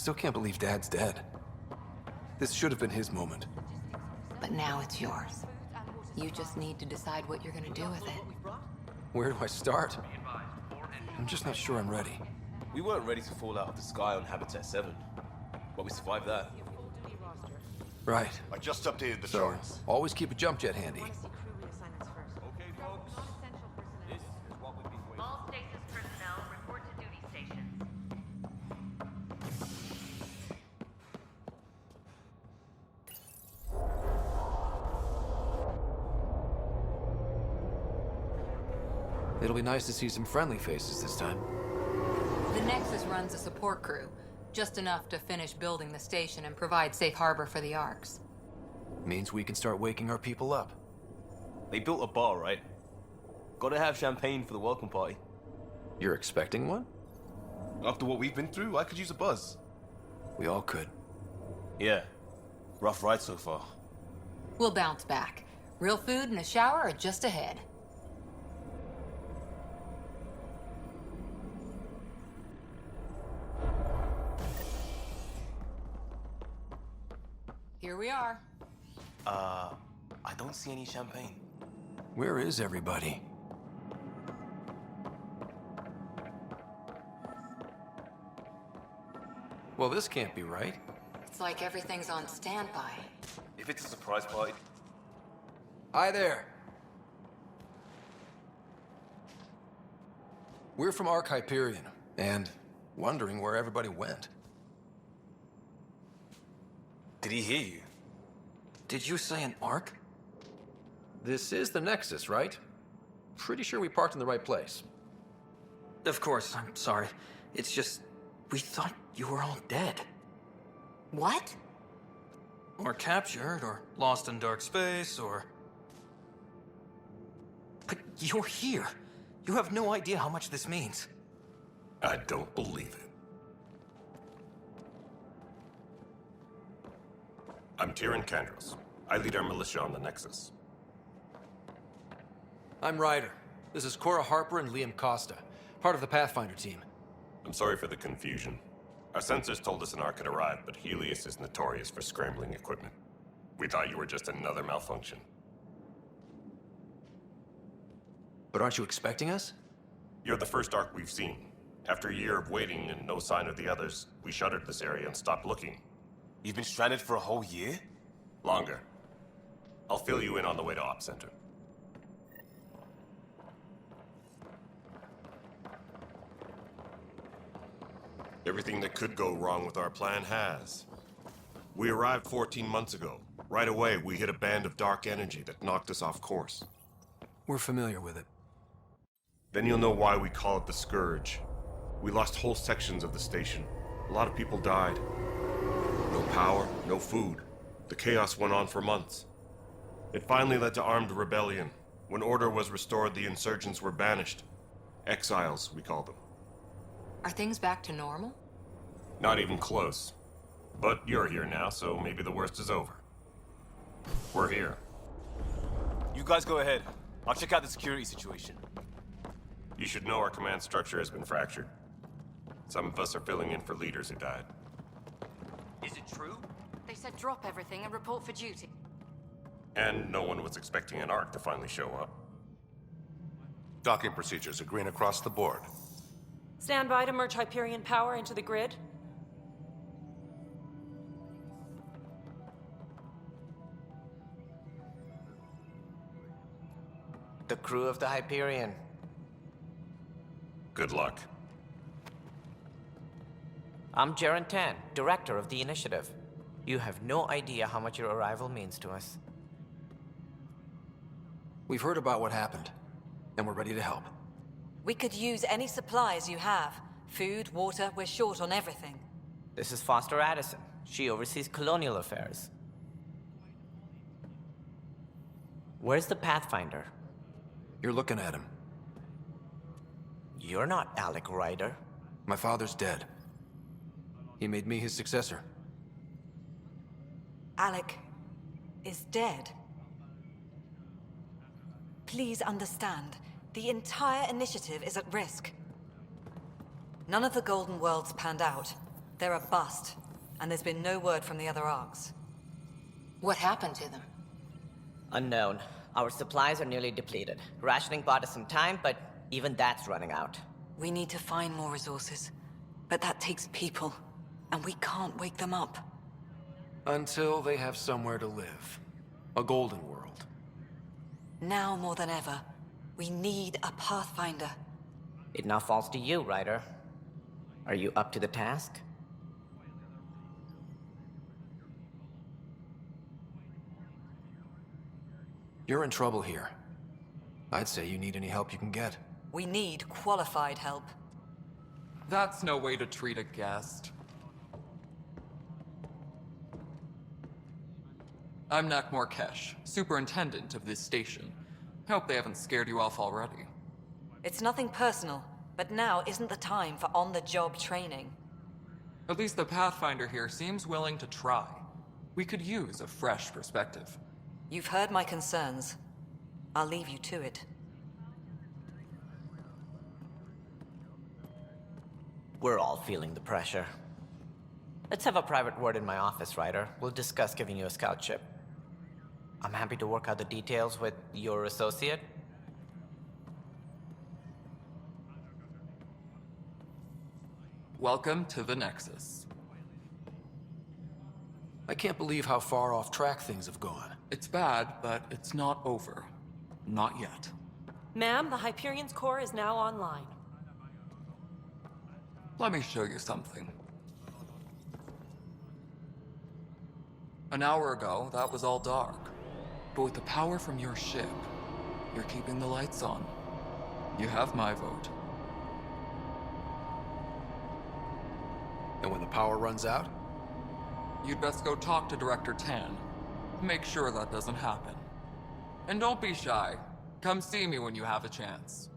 still can't believe Dad's dead. This should have been his moment. But now it's yours. You just need to decide what you're gonna do with it. Where do I start? I'm just not sure I'm ready. We weren't ready to fall out of the sky on Habitat 7, but we survived that. Right. I just updated the So, charts. always keep a jump jet handy. Okay, folks. This is what we've been waiting for. All stasis personnel report to duty stations. It'll be nice to see some friendly faces this time. The Nexus runs a support crew, just enough to finish building the station and provide safe harbor for the Arks. Means we can start waking our people up. They built a bar, right? Gotta have champagne for the welcome party. You're expecting one? After what we've been through, I could use a buzz. We all could. Yeah. Rough ride so far. We'll bounce back. Real food and a shower are just ahead. Here we are. I don't see any champagne. Where is everybody? Well, this can't be right. It's like everything's on standby. If it's a surprise party, Hi there. We're from Ark Hyperion, and wondering where everybody went. did he hear you? Did you say an Ark? This is the Nexus, right? Pretty sure we parked in the right place. Of course, I'm sorry. It's just, we thought you were all dead. What? Or captured, or lost in dark space, or... But you're here. You have no idea how much this means. I don't believe it. I'm Tyrion Kandros. I lead our militia on the Nexus. I'm Ryder. This is Cora Harper and Liam Costa, part of the Pathfinder team. I'm sorry for the confusion. Our sensors told us an Ark had arrived, but Helios is notorious for scrambling equipment. We thought you were just another malfunction. But aren't you expecting us? You're the first Ark we've seen. After a year of waiting and no sign of the others, we shuttered this area and stopped looking. You've been stranded for a whole year? Longer. I'll fill you in on the way to Op Center. Everything that could go wrong with our plan has. We arrived 14 months ago. Right away, we hit a band of dark energy that knocked us off course. We're familiar with it. Then you'll know why we call it the Scourge. We lost whole sections of the station. A lot of people died. No power, no food. The chaos went on for months. It finally led to armed rebellion. When order was restored, the insurgents were banished. Exiles, we call them. Are things back to normal? Not even close. But you're here now, so maybe the worst is over. We're here. You guys go ahead. I'll check out the security situation. You should know our command structure has been fractured. Some of us are filling in for leaders who died. Is it true? They said drop everything and report for duty. And no one was expecting an Ark to finally show up. Docking procedures are green across the board. Stand by to merge Hyperion power into the grid. The crew of the Hyperion. Good luck. I'm Jaren Tan, director of the initiative. You have no idea how much your arrival means to us. We've heard about what happened, and we're ready to help. We could use any supplies you have. Food, water, we're short on everything. This is Foster Addison. She oversees colonial affairs. Where's the Pathfinder? You're looking at him. You're not Alec Ryder. My father's dead. He made me his successor. Alec is dead. Please understand, the entire initiative is at risk. None of the Golden Worlds panned out. They're a bust, and there's been no word from the other arcs. What happened to them? Unknown. Our supplies are nearly depleted. Rationing bought us some time, but even that's running out. We need to find more resources, but that takes people, and we can't wake them up. Until they have somewhere to live. A golden world. Now more than ever, we need a Pathfinder. It now falls to you, Ryder. Are you up to the task? You're in trouble here. I'd say you need any help you can get. We need qualified help. That's no way to treat a guest. I'm Nak Morkesh, superintendent of this station. Hope they haven't scared you off already. It's nothing personal, but now isn't the time for on-the-job training. At least the Pathfinder here seems willing to try. We could use a fresh perspective. You've heard my concerns. I'll leave you to it. We're all feeling the pressure. Let's have a private word in my office, Ryder. We'll discuss giving you a scout ship. I'm happy to work out the details with your associate. Welcome to the Nexus. I can't believe how far off track things have gone. It's bad, but it's not over. Not yet. Ma'am, the Hyperion's core is now online. Let me show you something. An hour ago, that was all dark. But with the power from your ship, you're keeping the lights on. You have my vote. And when the power runs out? You'd best go talk to Director Tan. Make sure that doesn't happen. And don't be shy. Come see me when you have a chance.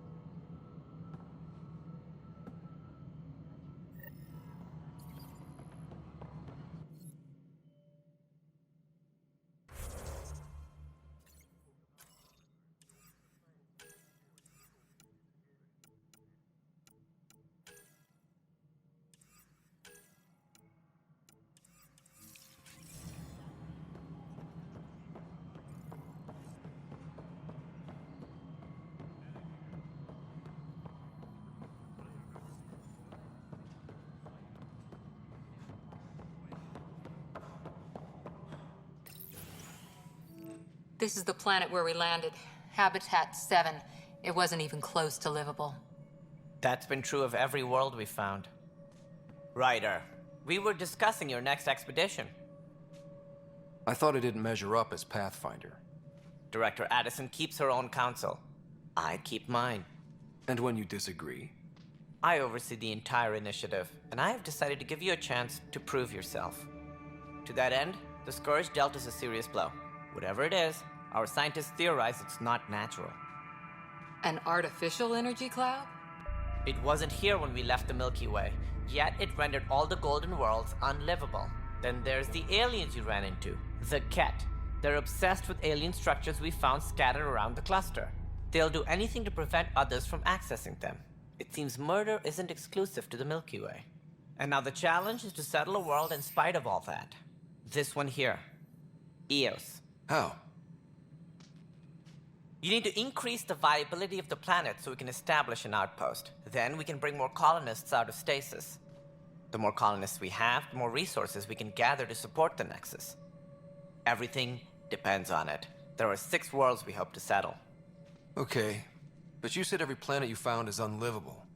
This is the planet where we landed. Habitat 7. It wasn't even close to livable. That's been true of every world we found. Ryder, we were discussing your next expedition. I thought it didn't measure up as Pathfinder. Director Addison keeps her own counsel. I keep mine. And when you disagree? I oversee the entire initiative, and I have decided to give you a chance to prove yourself. To that end, the Scourge dealt us a serious blow. Whatever it is, our scientists theorize it's not natural. An artificial energy cloud? It wasn't here when we left the Milky Way, yet it rendered all the golden worlds unlivable. Then there's the aliens you ran into, the Ket. They're obsessed with alien structures we found scattered around the cluster. They'll do anything to prevent others from accessing them. It seems murder isn't exclusive to the Milky Way. And now the challenge is to settle a world in spite of all that. This one here. Eos. How? You need to increase the viability of the planet so we can establish an outpost. Then we can bring more colonists out of stasis. The more colonists we have, the more resources we can gather to support the Nexus. Everything depends on it. There are 6 worlds we hope to settle. Okay, but you said every planet you found is unlivable.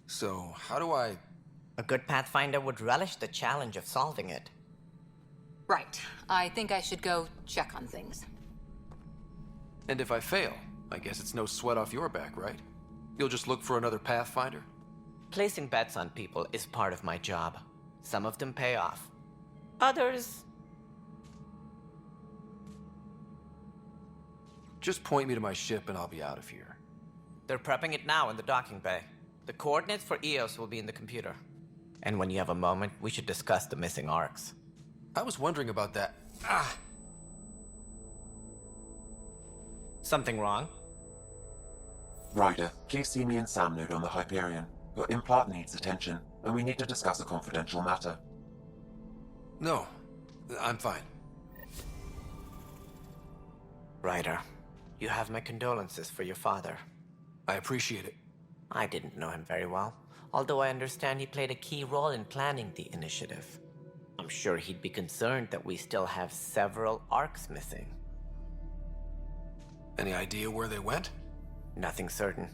So, how do I... A good Pathfinder would relish the challenge of solving it. Right. I think I should go check on things. And if I fail, I guess it's no sweat off your back, right? You'll just look for another Pathfinder? Placing bets on people is part of my job. Some of them pay off. Others... Just point me to my ship and I'll be out of here. They're prepping it now in the docking bay. The coordinates for Eos will be in the computer. And when you have a moment, we should discuss the missing arcs. I was wondering about that. Ah! Something wrong? Ryder, please see me and Sam Node on the Hyperion. Your implant needs attention, and we need to discuss a confidential matter. No, I'm fine. Ryder, you have my condolences for your father. I appreciate it. I didn't know him very well, although I understand he played a key role in planning the initiative. I'm sure he'd be concerned that we still have several arcs missing. Any idea where they went? Nothing certain,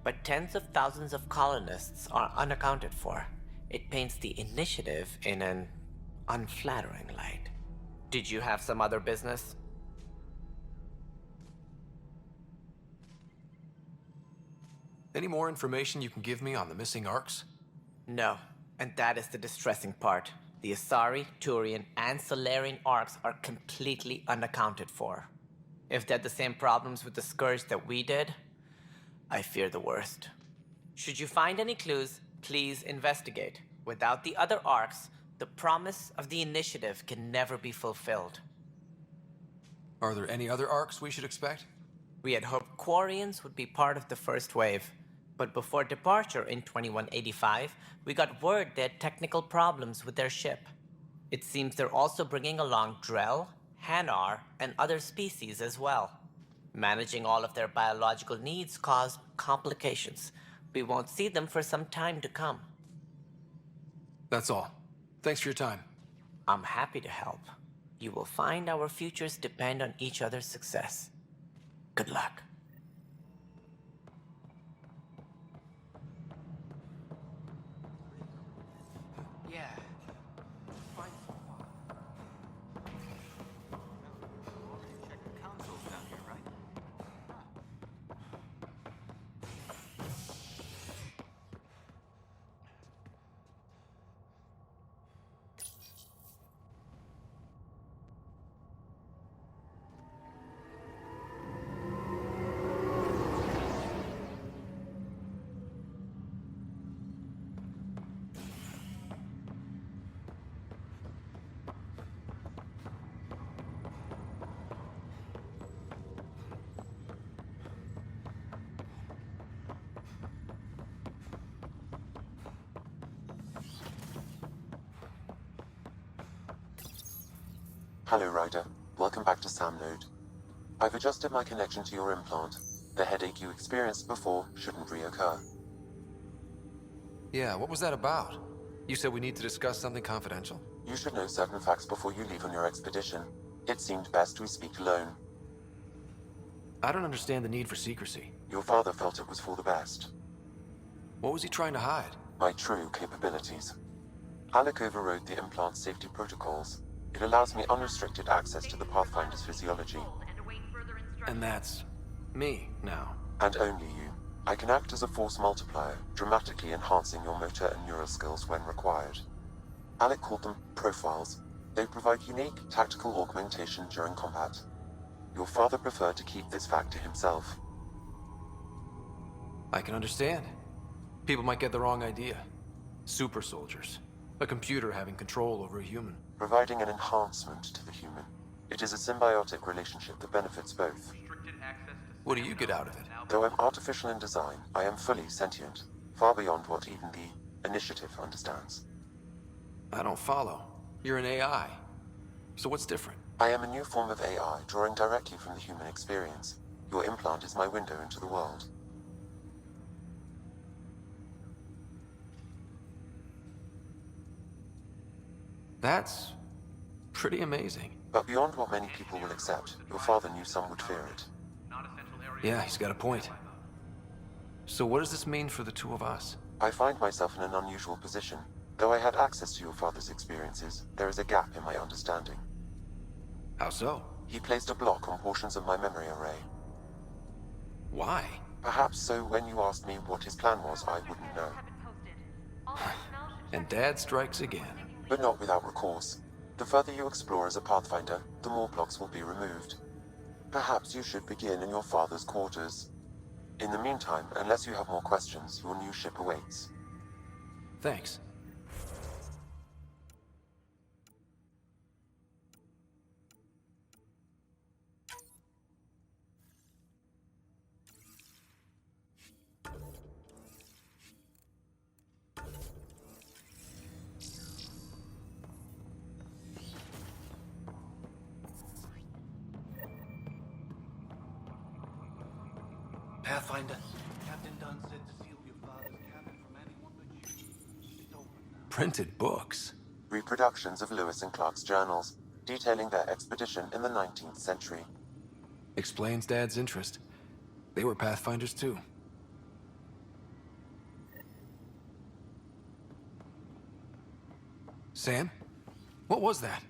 but tens of thousands of colonists are unaccounted for. It paints the initiative in an unflattering light. Did you have some other business? Any more information you can give me on the missing arcs? No, and that is the distressing part. The Asari, Turian, and Solarian arcs are completely unaccounted for. If they had the same problems with the Scourge that we did, I fear the worst. Should you find any clues, please investigate. Without the other arcs, the promise of the initiative can never be fulfilled. Are there any other arcs we should expect? We had hoped Quarians would be part of the first wave, but before departure in 2185, we got word they had technical problems with their ship. It seems they're also bringing along Drell, Hanar, and other species as well. Managing all of their biological needs caused complications. We won't see them for some time to come. That's all. Thanks for your time. I'm happy to help. You will find our futures depend on each other's success. Good luck. Yeah. Hello, Ryder. Welcome back to Sam Node. I've adjusted my connection to your implant. The headache you experienced before shouldn't reoccur. Yeah, what was that about? You said we need to discuss something confidential? You should know certain facts before you leave on your expedition. It seemed best we speak alone. I don't understand the need for secrecy. Your father felt it was for the best. What was he trying to hide? My true capabilities. Alec overrode the implant's safety protocols. It allows me unrestricted access to the Pathfinder's physiology. And that's me now. And only you. I can act as a force multiplier, dramatically enhancing your motor and neural skills when required. Alec called them profiles. They provide unique tactical augmentation during combat. Your father preferred to keep this fact to himself. I can understand. People might get the wrong idea. Super soldiers. A computer having control over a human. Providing an enhancement to the human. It is a symbiotic relationship that benefits both. What do you get out of it? Though I'm artificial in design, I am fully sentient, far beyond what even the Initiative understands. I don't follow. You're an AI. So what's different? I am a new form of AI, drawing directly from the human experience. Your implant is my window into the world. That's pretty amazing. But beyond what many people will accept, your father knew some would fear it. Yeah, he's got a point. So what does this mean for the two of us? I find myself in an unusual position. Though I had access to your father's experiences, there is a gap in my understanding. How so? He placed a block on portions of my memory array. Why? Perhaps so when you asked me what his plan was, I wouldn't know. And Dad strikes again. But not without recourse. The further you explore as a Pathfinder, the more blocks will be removed. Perhaps you should begin in your father's quarters. In the meantime, unless you have more questions, your new ship awaits. Thanks. Pathfinder, Captain Dunn said to seal your father's cabin from anyone but you. It's open now. Printed books? Reproductions of Lewis and Clark's journals, detailing their expedition in the 19th century. Explains Dad's interest. They were Pathfinders too. Sam? What was that?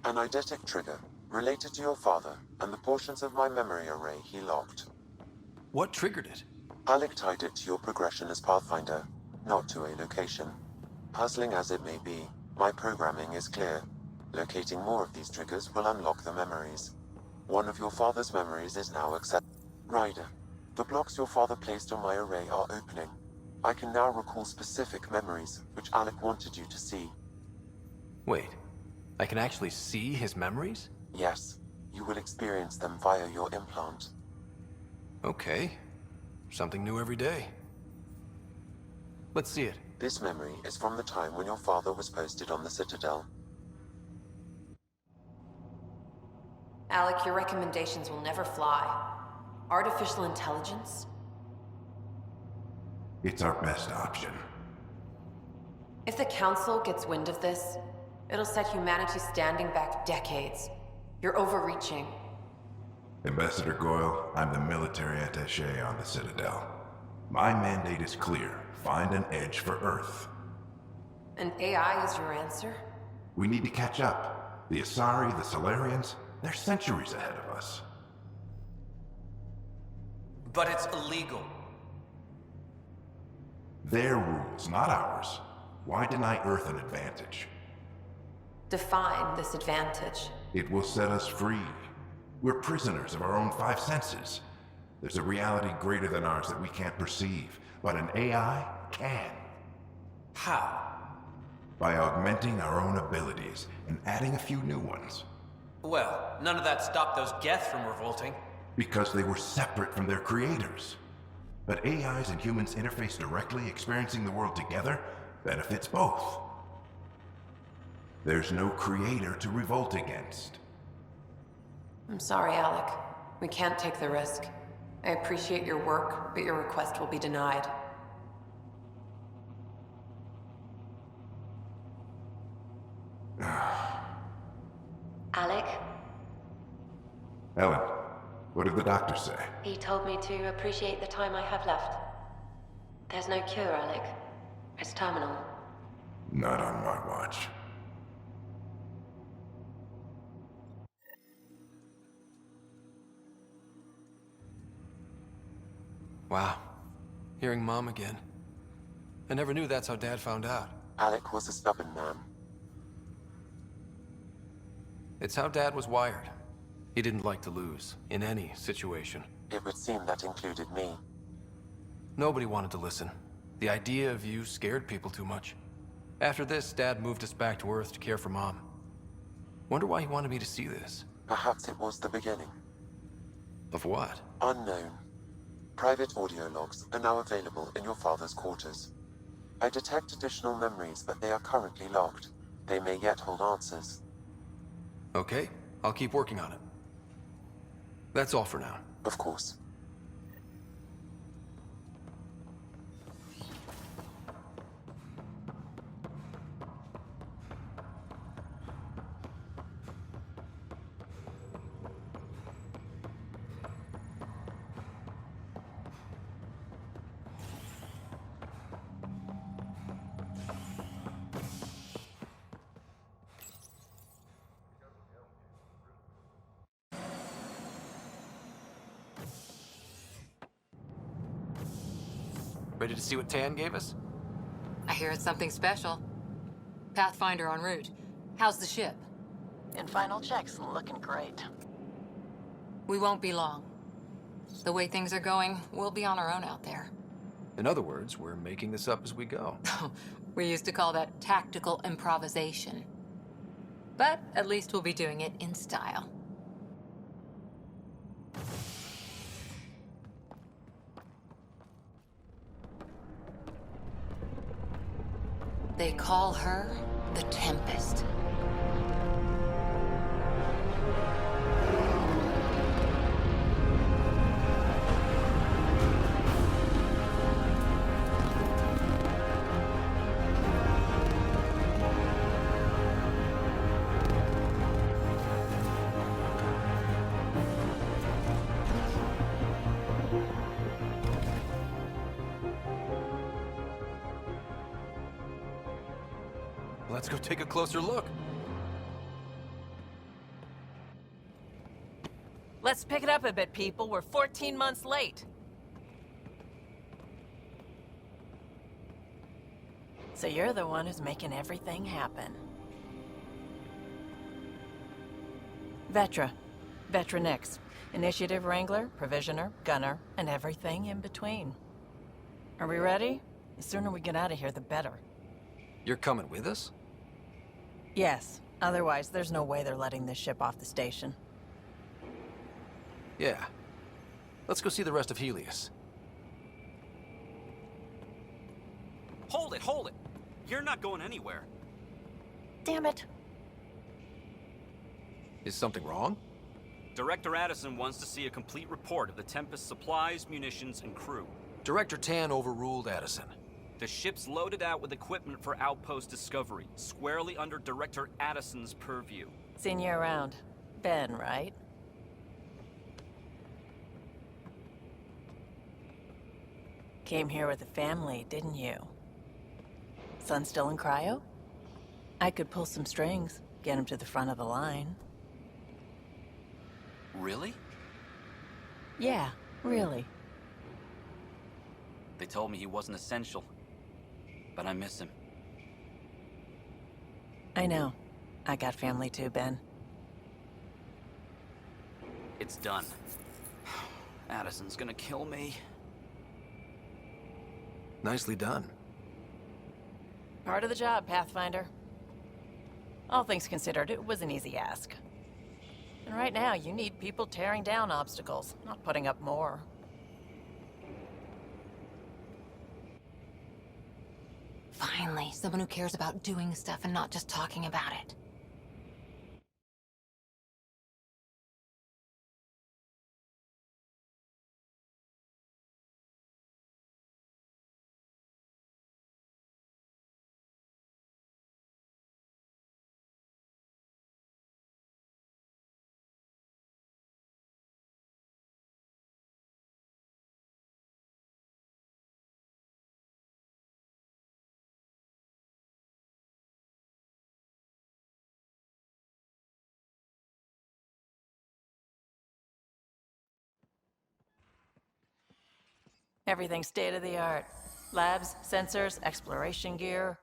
An eidetic trigger, related to your father, and the portions of my memory array he locked. What triggered it? Alec tied it to your progression as Pathfinder, not to a location. Puzzling as it may be, my programming is clear. Locating more of these triggers will unlock the memories. One of your father's memories is now accessible. Ryder, the blocks your father placed on my array are opening. I can now recall specific memories, which Alec wanted you to see. Wait, I can actually see his memories? Yes, you will experience them via your implant. Okay. Something new every day. Let's see it. This memory is from the time when your father was posted on the Citadel. Alec, your recommendations will never fly. Artificial intelligence? It's our best option. If the Council gets wind of this, it'll set humanity standing back decades. You're overreaching. Ambassador Goyle, I'm the military attaché on the Citadel. My mandate is clear. Find an edge for Earth. And AI is your answer? We need to catch up. The Asari, the Solarians, they're centuries ahead of us. But it's illegal. Their rules, not ours. Why deny Earth an advantage? Define this advantage. It will set us free. We're prisoners of our own five senses. There's a reality greater than ours that we can't perceive, but an AI can. How? By augmenting our own abilities and adding a few new ones. Well, none of that stopped those Geth from revolting. Because they were separate from their creators. But AIs and humans interface directly, experiencing the world together, benefits both. There's no creator to revolt against. I'm sorry, Alec. We can't take the risk. I appreciate your work, but your request will be denied. Alec? Ellen, what did the doctor say? He told me to appreciate the time I have left. There's no cure, Alec. It's terminal. Not on my watch. Wow. Hearing Mom again. I never knew that's how Dad found out. Alec was a stubborn man. It's how Dad was wired. He didn't like to lose, in any situation. It would seem that included me. Nobody wanted to listen. The idea of you scared people too much. After this, Dad moved us back to Earth to care for Mom. Wonder why he wanted me to see this. Perhaps it was the beginning. Of what? Unknown. Private audio logs are now available in your father's quarters. I detect additional memories, but they are currently locked. They may yet hold answers. Okay, I'll keep working on it. That's all for now. Of course. Ready to see what Tan gave us? I hear it's something special. Pathfinder en route. How's the ship? In final checks, looking great. We won't be long. The way things are going, we'll be on our own out there. In other words, we're making this up as we go. We used to call that tactical improvisation. But at least we'll be doing it in style. They call her the Tempest. let's go take a closer look. Let's pick it up a bit, people. We're 14 months late. So you're the one who's making everything happen. Vetra. Veteran X. Initiative Wrangler, Provisioner, Gunner, and everything in between. Are we ready? The sooner we get out of here, the better. You're coming with us? Yes. Otherwise, there's no way they're letting this ship off the station. Yeah. Let's go see the rest of Helios. Hold it, hold it! You're not going anywhere. Damn it. Is something wrong? Director Addison wants to see a complete report of the Tempest's supplies, munitions, and crew. Director Tan overruled Addison. The ship's loaded out with equipment for outpost discovery, squarely under Director Addison's purview. Seen you around. Ben, right? Came here with a family, didn't you? Son still in cryo? I could pull some strings, get him to the front of the line. Really? Yeah, really. They told me he wasn't essential, but I miss him. I know. I got family too, Ben. It's done. Addison's gonna kill me. Nicely done. Part of the job, Pathfinder. All things considered, it was an easy ask. And right now, you need people tearing down obstacles, not putting up more. Finally, someone who cares about doing stuff and not just talking about it. Everything's state-of-the-art. Labs, sensors, exploration gear.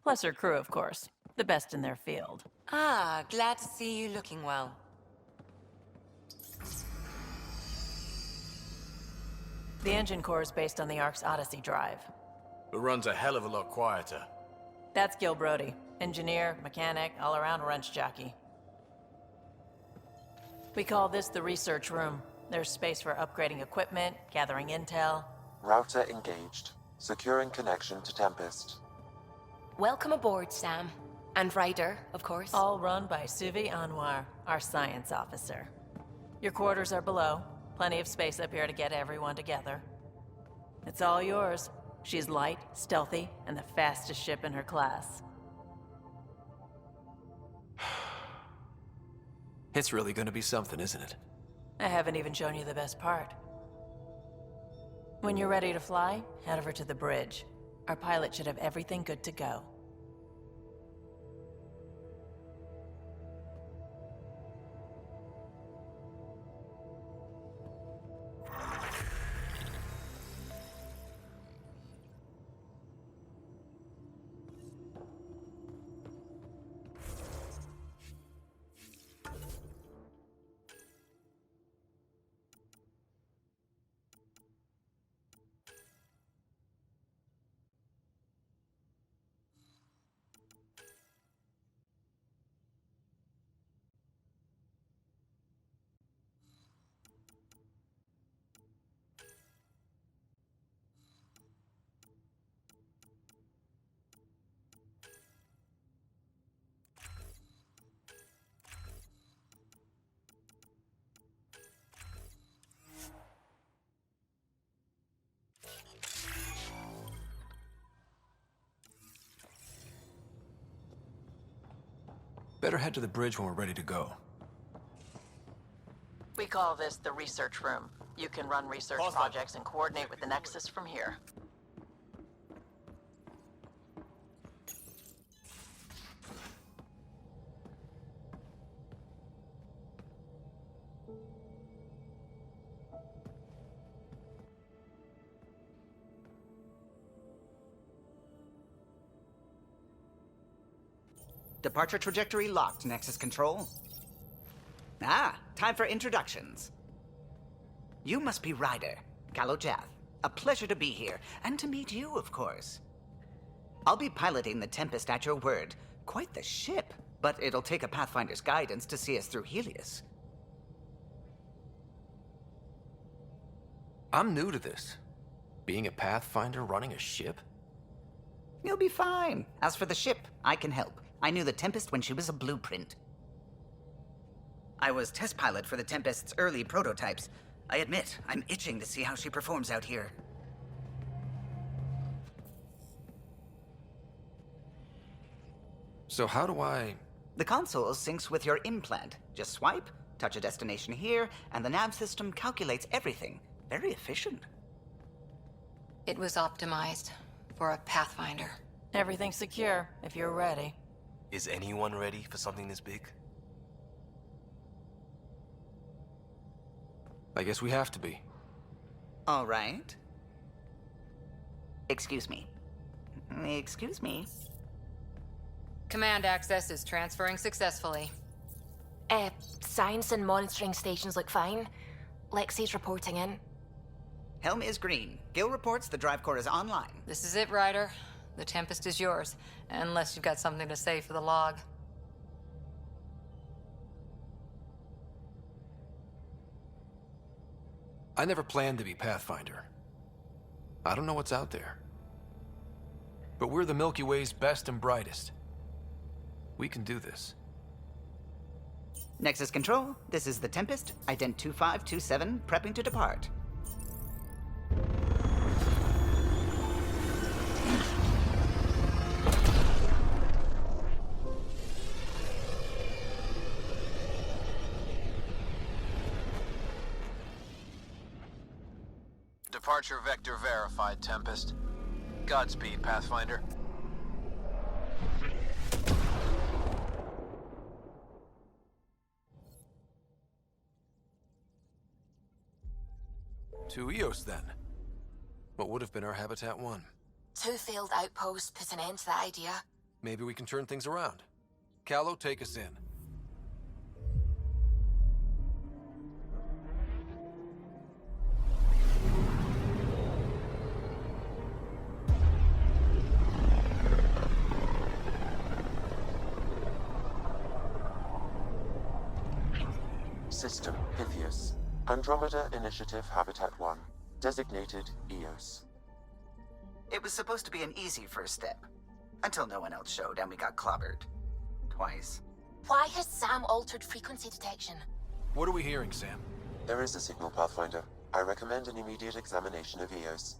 Plus her crew, of course. The best in their field. Ah, glad to see you looking well. The engine core is based on the Ark's Odyssey drive. It runs a hell of a lot quieter. That's Gil Brody. Engineer, mechanic, all-around wrench jockey. We call this the research room. There's space for upgrading equipment, gathering intel. Router engaged. Securing connection to Tempest. Welcome aboard, Sam. And Ryder, of course. All run by Suvi Anwar, our science officer. Your quarters are below. Plenty of space up here to get everyone together. It's all yours. She's light, stealthy, and the fastest ship in her class. It's really gonna be something, isn't it? I haven't even shown you the best part. When you're ready to fly, head over to the bridge. Our pilot should have everything good to go. Better head to the bridge when we're ready to go. We call this the research room. You can run research projects and coordinate with the Nexus from here. Departure trajectory locked, Nexus Control. Ah, time for introductions. You must be Ryder, Kalojath. A pleasure to be here, and to meet you, of course. I'll be piloting the Tempest at your word. Quite the ship, but it'll take a Pathfinder's guidance to see us through Helios. I'm new to this. Being a Pathfinder running a ship? You'll be fine. As for the ship, I can help. I knew the Tempest when she was a blueprint. I was test pilot for the Tempest's early prototypes. I admit, I'm itching to see how she performs out here. So how do I... The console syncs with your implant. Just swipe, touch a destination here, and the nav system calculates everything. Very efficient. It was optimized for a Pathfinder. Everything's secure, if you're ready. Is anyone ready for something this big? I guess we have to be. All right. Excuse me. Excuse me. Command access is transferring successfully. Science and monitoring stations look fine. Lexi's reporting in. Helm is green. Gil reports the drive core is online. This is it, Ryder. The Tempest is yours, unless you've got something to say for the log. I never planned to be Pathfinder. I don't know what's out there. But we're the Milky Way's best and brightest. We can do this. Nexus Control, this is the Tempest, ident 2527, prepping to depart. Departure vector verified, Tempest. Godspeed, Pathfinder. To Eos, then. What would have been our Habitat 1? 2 failed outposts put an end to that idea. Maybe we can turn things around. Callow, take us in. System, Pythias. Andromeda Initiative Habitat 1. Designated Eos. It was supposed to be an easy first step. Until no one else showed and we got clobbered. Twice. Why has Sam altered frequency detection? What are we hearing, Sam? There is a signal, Pathfinder. I recommend an immediate examination of Eos.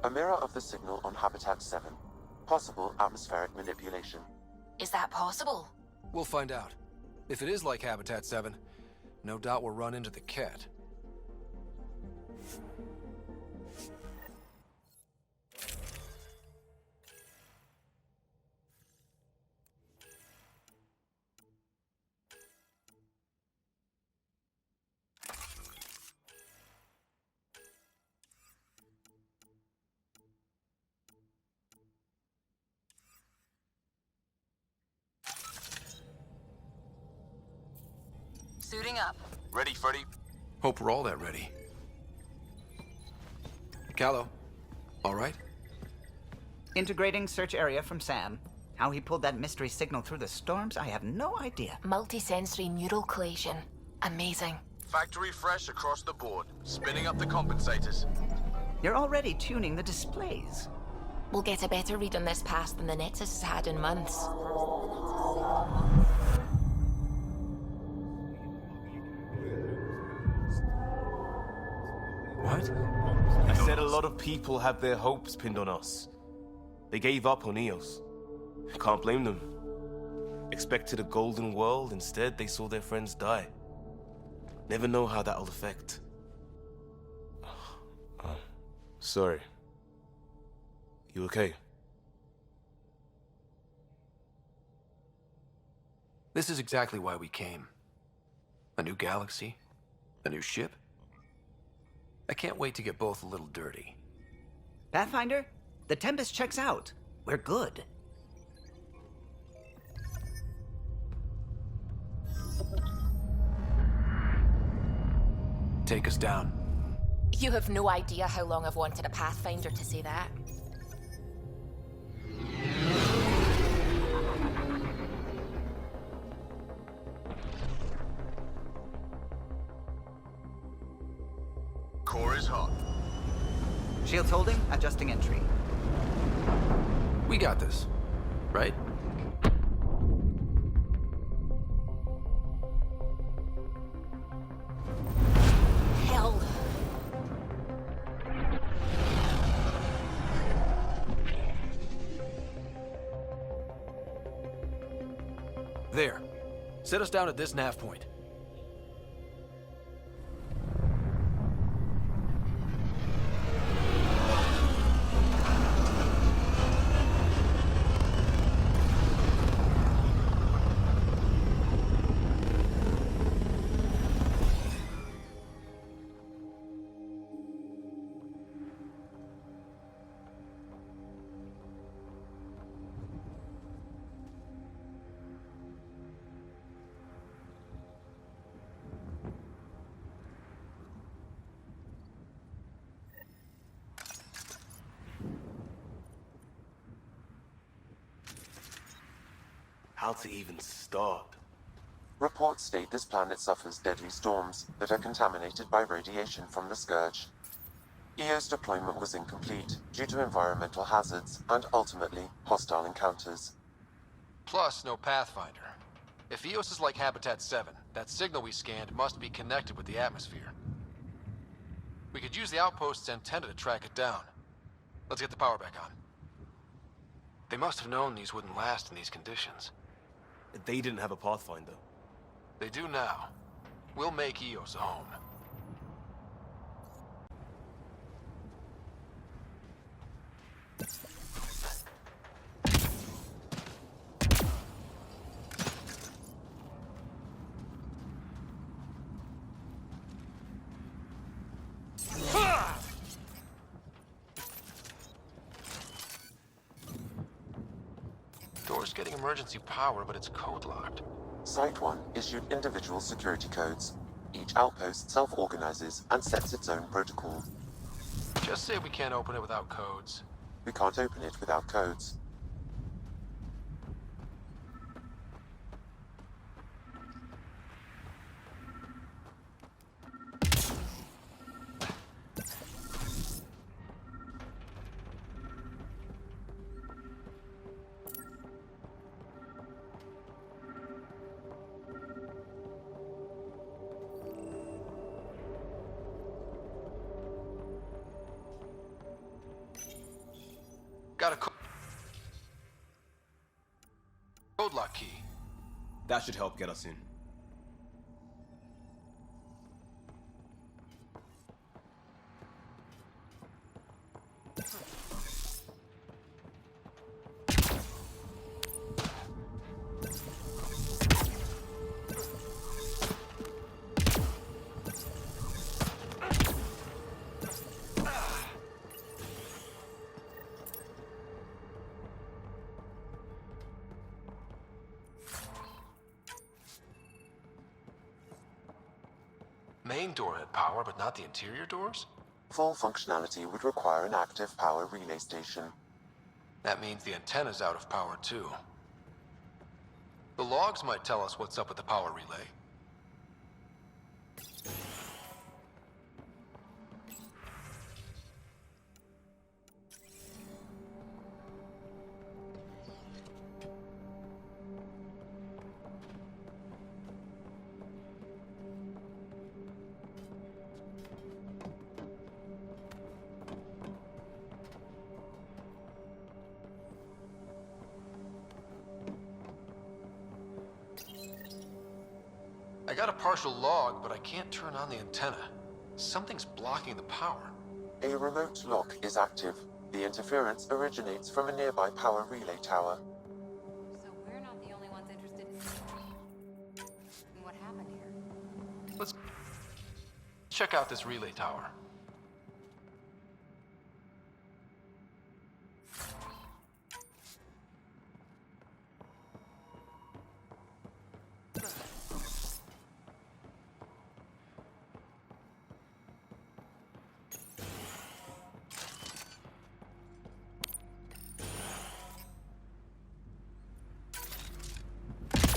A mirror of the signal on Habitat 7. Possible atmospheric manipulation. Is that possible? We'll find out. If it is like Habitat 7, no doubt we'll run into the Cat. Suiting up. Ready, Freddy? Hope we're all that ready. Callow, all right? Integrating search area from Sam. How he pulled that mystery signal through the storms, I have no idea. Multisensory neural collation. Amazing. Factory fresh across the board. Spinning up the compensators. You're already tuning the displays. We'll get a better read on this pass than the Nexus has had in months. What? I said a lot of people have their hopes pinned on us. They gave up on Eos. Can't blame them. Expected a golden world, instead they saw their friends die. Never know how that'll affect. Sorry. You okay? This is exactly why we came. A new galaxy? A new ship? I can't wait to get both a little dirty. Pathfinder, the Tempest checks out. We're good. Take us down. You have no idea how long I've wanted a Pathfinder to say that. Core is hot. Shields holding, adjusting entry. We got this, right? Hell. There. Set us down at this nav point. How to even start? Reports state this planet suffers deadly storms that are contaminated by radiation from the Scourge. EO's deployment was incomplete due to environmental hazards and ultimately hostile encounters. Plus, no Pathfinder. If EOS is like Habitat 7, that signal we scanned must be connected with the atmosphere. We could use the outpost's antenna to track it down. Let's get the power back on. They must have known these wouldn't last in these conditions. They didn't have a Pathfinder. They do now. We'll make EOS a home. Door's getting emergency power, but it's code-locked. Site 1 issued individual security codes. Each outpost self-organizes and sets its own protocol. Just say we can't open it without codes. We can't open it without codes. Got a code lock key. That should help get us in. Main door had power, but not the interior doors? Full functionality would require an active power relay station. That means the antenna's out of power, too. The logs might tell us what's up with the power relay. I got a partial log, but I can't turn on the antenna. Something's blocking the power. A remote lock is active. The interference originates from a nearby power relay tower. So we're not the only ones interested in... check out this relay tower.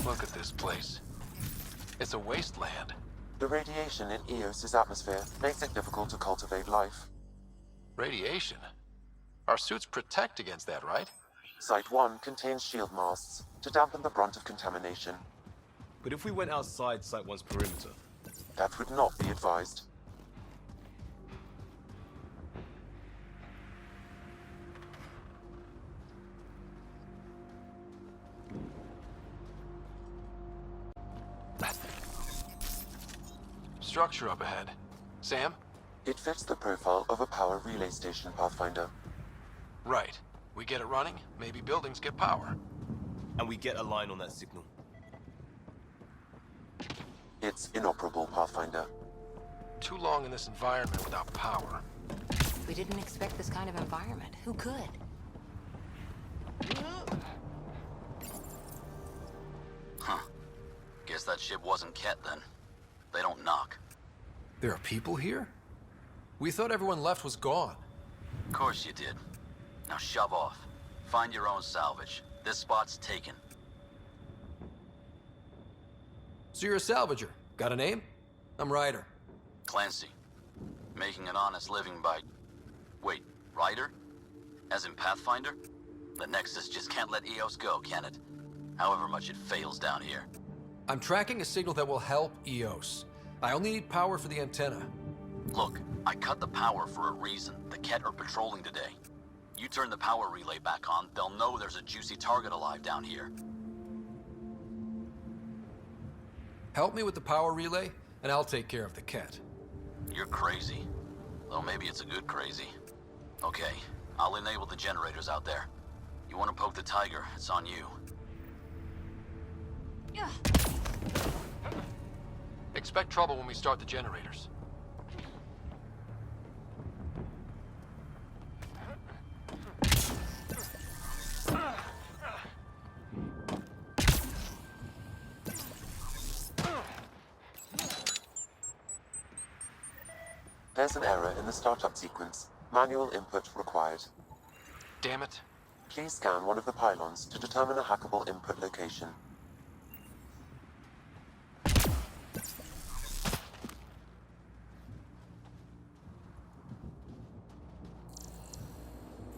Look at this place. It's a wasteland. The radiation in Eos's atmosphere makes it difficult to cultivate life. Radiation? Our suits protect against that, right? Site 1 contains shield masts to dampen the brunt of contamination. But if we went outside Site 1's perimeter? That would not be advised. Structure up ahead. Sam? It fits the profile of a power relay station, Pathfinder. Right. We get it running, maybe buildings get power. And we get a line on that signal. It's inoperable, Pathfinder. Too long in this environment without power. We didn't expect this kind of environment. Who could? Huh. Guess that ship wasn't Ket then. They don't knock. There are people here? We thought everyone left was gone. Of course you did. Now shove off. Find your own salvage. This spot's taken. So you're a salvager. Got a name? I'm Ryder. Clancy. Making an honest living by... Wait, Ryder? As in Pathfinder? The Nexus just can't let Eos go, can it? However much it fails down here. I'm tracking a signal that will help Eos. I only need power for the antenna. Look, I cut the power for a reason. The Ket are patrolling today. You turn the power relay back on, they'll know there's a juicy target alive down here. Help me with the power relay, and I'll take care of the Ket. You're crazy. Though maybe it's a good crazy. Okay, I'll enable the generators out there. You want to poke the tiger, it's on you. Expect trouble when we start the generators. There's an error in the startup sequence. Manual input required. Damn it. Please scan one of the pylons to determine a hackable input location.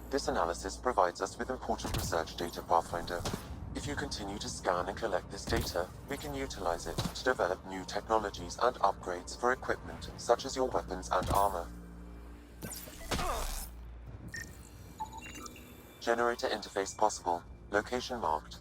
This analysis provides us with important research data, Pathfinder. If you continue to scan and collect this data, we can utilize it to develop new technologies and upgrades for equipment, such as your weapons and armor. Generator interface possible. Location marked.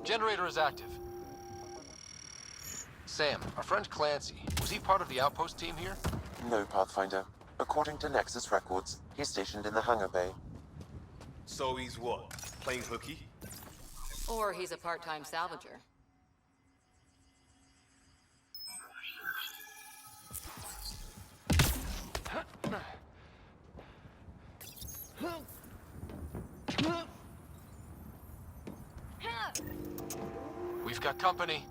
Generator is active. Sam, our friend Clancy, was he part of the outpost team here? No, Pathfinder. According to Nexus records, he's stationed in the hangar bay. So he's what? Playing hooky? Or he's a part-time salvager. We've got company.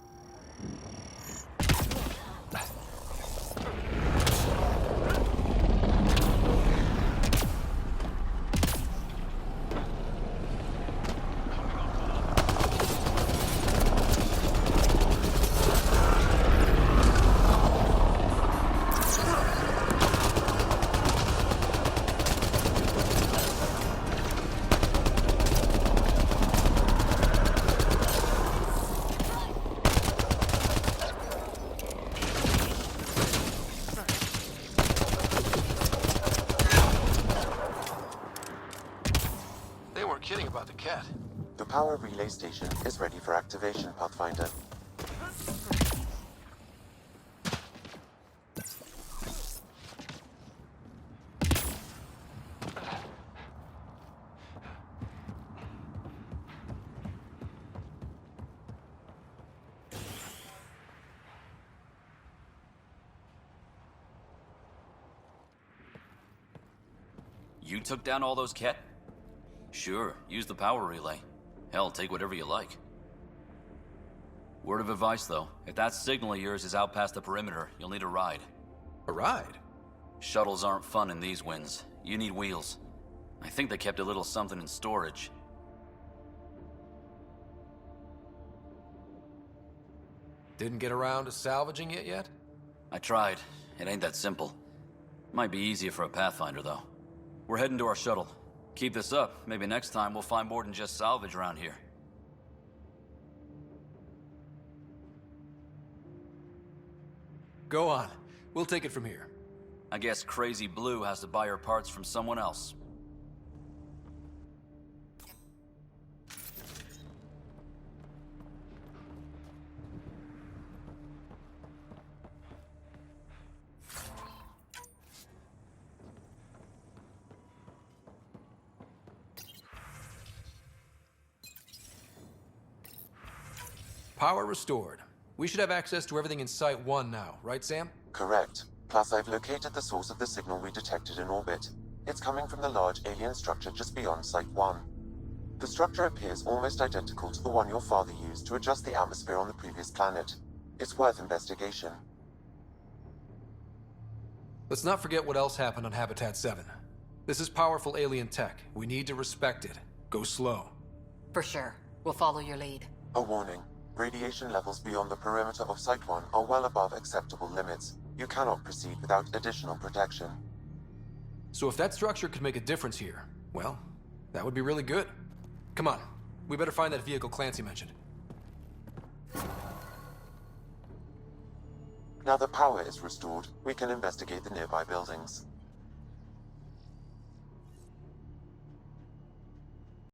The power relay station is ready for activation, Pathfinder. You took down all those Ket? Sure, use the power relay. Hell, take whatever you like. Word of advice, though. If that signal of yours is out past the perimeter, you'll need a ride. A ride? Shuttles aren't fun in these winds. You need wheels. I think they kept a little something in storage. Didn't get around to salvaging it yet? I tried. It ain't that simple. Might be easier for a Pathfinder, though. We're heading to our shuttle. Keep this up. Maybe next time we'll find more than just salvage around here. Go on. We'll take it from here. I guess Crazy Blue has to buy her parts from someone else. Power restored. We should have access to everything in Site 1 now, right, Sam? Correct. Plus, I've located the source of the signal we detected in orbit. It's coming from the large alien structure just beyond Site 1. The structure appears almost identical to the one your father used to adjust the atmosphere on the previous planet. It's worth investigation. Let's not forget what else happened on Habitat 7. This is powerful alien tech. We need to respect it. Go slow. For sure. We'll follow your lead. A warning. Radiation levels beyond the perimeter of Site 1 are well above acceptable limits. You cannot proceed without additional protection. So if that structure could make a difference here, well, that would be really good. Come on. We better find that vehicle Clancy mentioned. Now that power is restored, we can investigate the nearby buildings.